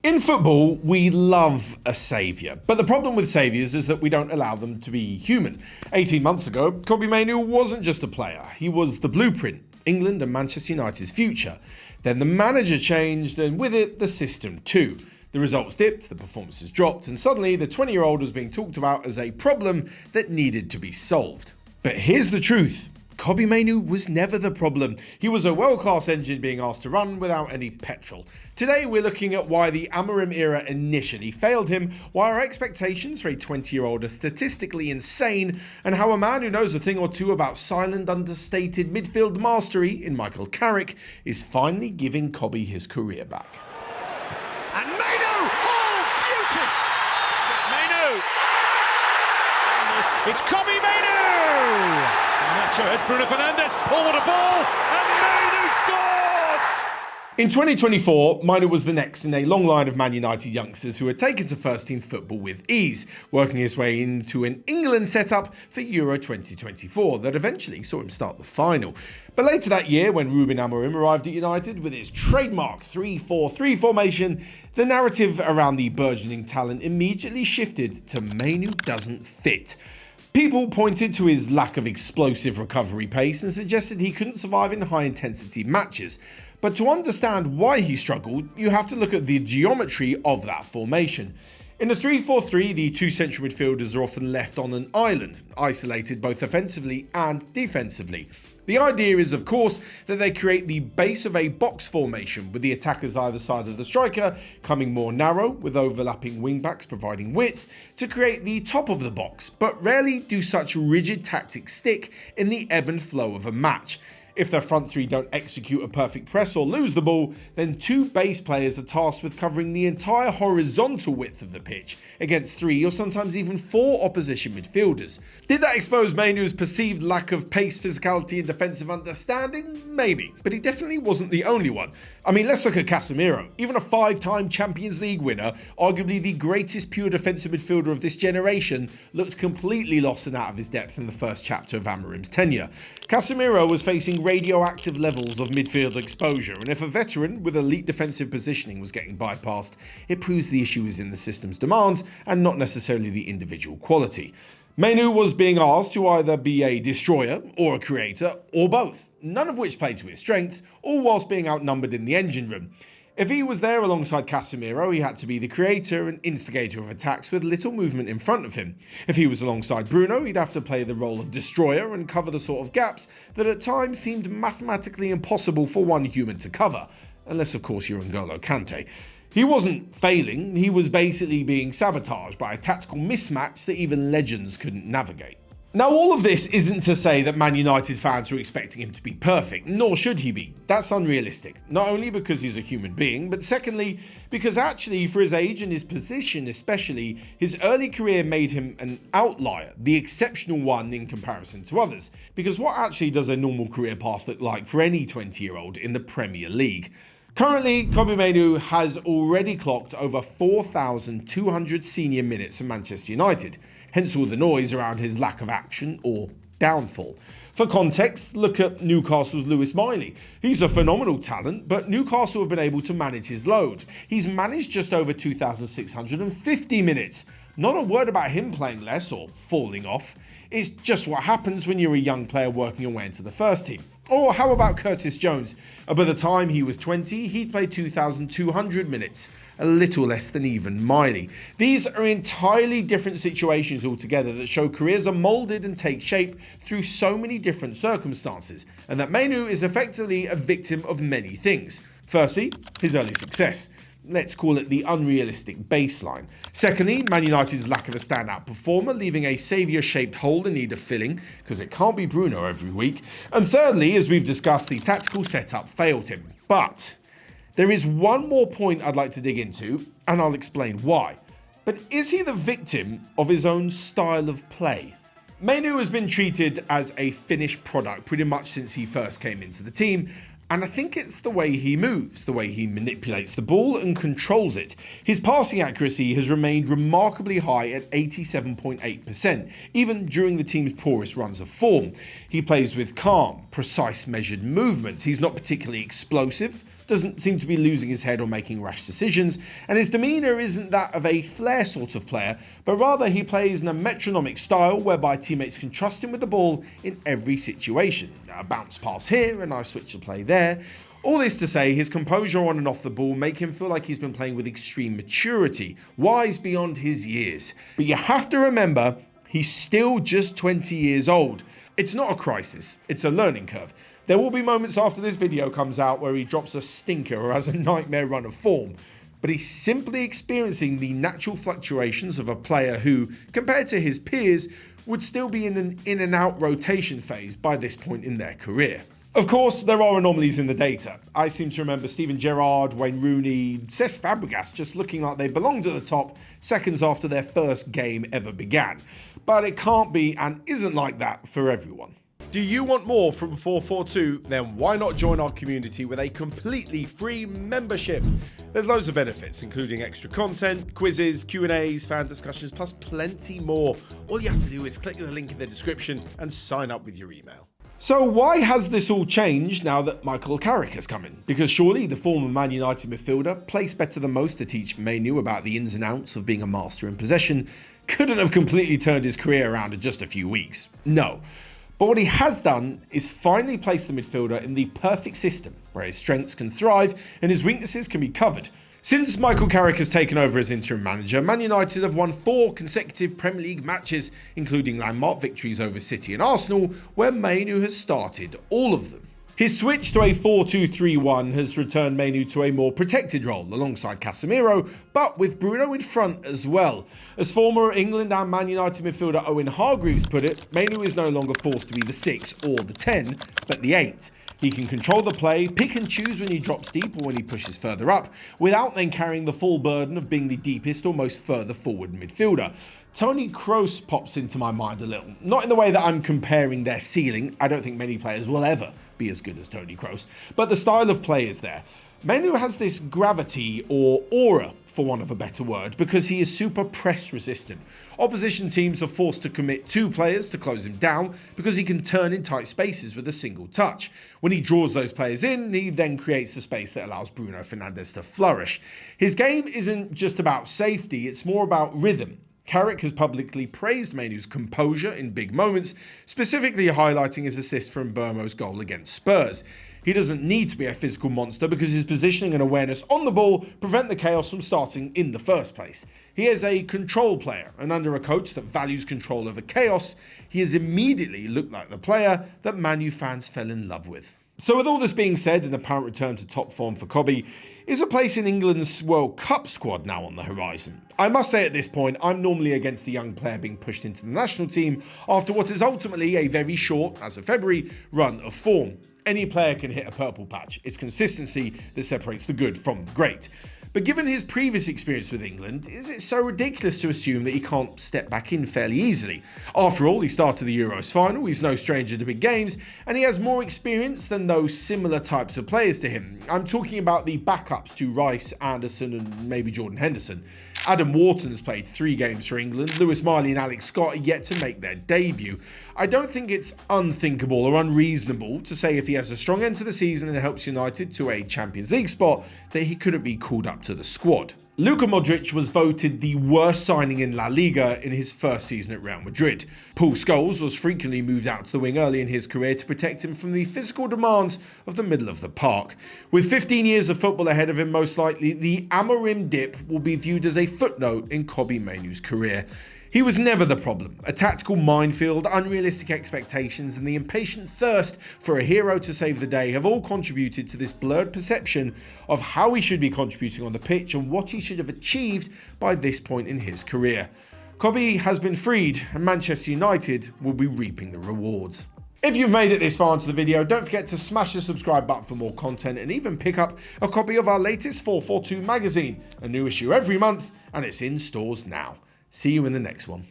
In football, we love a saviour, but the problem with saviours is that we don't allow them to be human. 18 months ago, Kobbie Mainoo wasn't just a player, he was the blueprint, England and Manchester United's future. Then the manager changed, and with it, the system too. The results dipped, the performances dropped, and suddenly the 20-year-old was being talked about as a problem that needed to be solved. But here's the truth. Kobbie Mainoo was never the problem. He was a world-class engine being asked to run without any petrol. Today we're looking at why the 𝗈𝗻𝗄𝗓 era initially failed him, why our expectations for a 20-year-old are statistically insane, and how a man who knows a thing or two about silent, understated midfield mastery in Michael Carrick is finally giving Kobbie his career back. And Mainoo! Oh, beauty! Mainoo! It's Kobbie Mainoo! It's Bruno Fernandes. Oh, what a ball! And Mainoo scores! In 2024, Mainoo was the next in a long line of Man United youngsters who had taken to first-team football with ease, working his way into an England setup for Euro 2024 that eventually saw him start the final. But later that year, when Ruben Amorim arrived at United with his trademark 3-4-3 formation, the narrative around the burgeoning talent immediately shifted to Mainoo doesn't fit. People pointed to his lack of explosive recovery pace and suggested he couldn't survive in high-intensity matches. But to understand why he struggled, you have to look at the geometry of that formation. In a 3-4-3, the two central midfielders are often left on an island, isolated both offensively and defensively. The idea is, of course, that they create the base of a box formation, with the attackers either side of the striker coming more narrow, with overlapping wingbacks providing width, to create the top of the box, but rarely do such rigid tactics stick in the ebb and flow of a match. If their front three don't execute a perfect press or lose the ball, then two base players are tasked with covering the entire horizontal width of the pitch against 3 or sometimes even 4 opposition midfielders. Did that expose Mainoo's perceived lack of pace, physicality and defensive understanding? Maybe, but he definitely wasn't the only one. I mean, let's look at Casemiro, even a 5-time Champions League winner, arguably the greatest pure defensive midfielder of this generation, looked completely lost and out of his depth in the first chapter of Amorim's tenure. Casemiro was facing radioactive levels of midfield exposure, and if a veteran with elite defensive positioning was getting bypassed, it proves the issue is in the system's demands and not necessarily the individual quality. Mainoo was being asked to either be a destroyer or a creator, or both, none of which played to his strength, all whilst being outnumbered in the engine room. If he was there alongside Casemiro, he had to be the creator and instigator of attacks with little movement in front of him. If he was alongside Bruno, he'd have to play the role of destroyer and cover the sort of gaps that at times seemed mathematically impossible for one human to cover, unless of course you're N'Golo Kante. He wasn't failing, he was basically being sabotaged by a tactical mismatch that even legends couldn't navigate. Now, all of this isn't to say that Man United fans are expecting him to be perfect, nor should he be. That's unrealistic, not only because he's a human being, but secondly, because actually, for his age and his position especially, his early career made him an outlier, the exceptional one in comparison to others. Because what actually does a normal career path look like for any 20-year-old in the Premier League? Currently, Kobbie Mainoo has already clocked over 4,200 senior minutes for Manchester United, hence all the noise around his lack of action or downfall. For context, look at Newcastle's Louis Miley. He's a phenomenal talent, but Newcastle have been able to manage his load. He's managed just over 2,650 minutes. Not a word about him playing less or falling off. It's just what happens when you're a young player working your way into the first team. Or how about Curtis Jones? By the time he was 20, he'd played 2,200 minutes, a little less than even Miley. These are entirely different situations altogether that show careers are moulded and take shape through so many different circumstances, and that Mainoo is effectively a victim of many things. Firstly, his early success. Let's call it the unrealistic baseline. Secondly, Man United's lack of a standout performer, leaving a saviour-shaped hole in need of filling, because it can't be Bruno every week. And thirdly, as we've discussed, the tactical setup failed him. But there is one more point I'd like to dig into, and I'll explain why. But is he the victim of his own style of play? Mainoo has been treated as a finished product pretty much since he first came into the team, and I think it's the way he moves, the way he manipulates the ball and controls it. His passing accuracy has remained remarkably high at 87.8%, even during the team's poorest runs of form. He plays with calm, precise, measured movements. He's not particularly explosive, doesn't seem to be losing his head or making rash decisions, and his demeanour isn't that of a flair sort of player, but rather he plays in a metronomic style whereby teammates can trust him with the ball in every situation. A bounce pass here, a nice switch to play there. All this to say, his composure on and off the ball make him feel like he's been playing with extreme maturity, wise beyond his years. But you have to remember, he's still just 20 years old. It's not a crisis, it's a learning curve. There will be moments after this video comes out where he drops a stinker or has a nightmare run of form, but he's simply experiencing the natural fluctuations of a player who, compared to his peers, would still be in an in and out rotation phase by this point in their career. Of course, there are anomalies in the data. I seem to remember Steven Gerrard, Wayne Rooney, 𝗘𝗫𝗧𝗏𝗏𝗏𝗏 Fabregas just looking like they belonged at the top seconds after their first game ever began. But it can't be and isn't like that for everyone. Do you want more from 442? Then why not join our community with a completely free membership? There's loads of benefits, including extra content, quizzes, Q&As, fan discussions, plus plenty more. All you have to do is click the link in the description and sign up with your email. So why has this all changed now that Michael Carrick has come in? Because surely the former Man United midfielder, placed better than most to teach Mainoo about the ins and outs of being a master in possession, couldn't have completely turned his career around in just a few weeks. No. But what he has done is finally place the midfielder in the perfect system, where his strengths can thrive and his weaknesses can be covered. Since Michael Carrick has taken over as interim manager, Man United have won 4 consecutive Premier League matches, including landmark victories over City and Arsenal, where Mainoo has started all of them. His switch to a 4-2-3-1 has returned Mainoo to a more protected role alongside Casemiro, but with Bruno in front as well. As former England and Man United midfielder Owen Hargreaves put it, Mainoo is no longer forced to be the 6 or the 10, but the 8. He can control the play, pick and choose when he drops deep or when he pushes further up, without then carrying the full burden of being the deepest or most further forward midfielder. Toni Kroos pops into my mind a little. Not in the way that I'm comparing their ceiling. I don't think many players will ever be as good as Toni Kroos, but the style of play is there. Mainoo has this gravity or aura, for want of a better word, because he is super press resistant. Opposition teams are forced to commit 2 players to close him down because he can turn in tight spaces with a single touch. When he draws those players in, he then creates the space that allows Bruno Fernandes to flourish. His game isn't just about safety, it's more about rhythm. Carrick has publicly praised Mainoo's composure in big moments, specifically highlighting his assist from Mbeumo's goal against Spurs. He doesn't need to be a physical monster because his positioning and awareness on the ball prevent the chaos from starting in the first place. He is a control player, and under a coach that values control over chaos, he has immediately looked like the player that Man U fans fell in love with. So with all this being said, an apparent return to top form for Kobbie, is a place in England's World Cup squad now on the horizon? I must say at this point, I'm normally against a young player being pushed into the national team after what is ultimately a very short, as of February, run of form. Any player can hit a purple patch. It's consistency that separates the good from the great. But given his previous experience with England, is it so ridiculous to assume that he can't step back in fairly easily? After all, he started the Euros final, he's no stranger to big games, and he has more experience than those similar types of players to him. I'm talking about the backups to Rice, Anderson, and maybe Jordan Henderson. Adam Wharton's played 3 games for England. Lewis Miley and Alex Scott are yet to make their debut. I don't think it's unthinkable or unreasonable to say if he has a strong end to the season and helps United to a Champions League spot, that he couldn't be called up to the squad. Luka Modric was voted the worst signing in La Liga in his first season at Real Madrid. Paul Scholes was frequently moved out to the wing early in his career to protect him from the physical demands of the middle of the park. With 15 years of football ahead of him, most likely the Amorim dip will be viewed as a footnote in Kobbie Mainoo's career. He was never the problem. A tactical minefield, unrealistic expectations, and the impatient thirst for a hero to save the day have all contributed to this blurred perception of how he should be contributing on the pitch and what he should have achieved by this point in his career. Kobbie has been freed, and Manchester United will be reaping the rewards. If you've made it this far into the video, don't forget to smash the subscribe button for more content and even pick up a copy of our latest 442 magazine, a new issue every month, and it's in stores now. See you in the next one.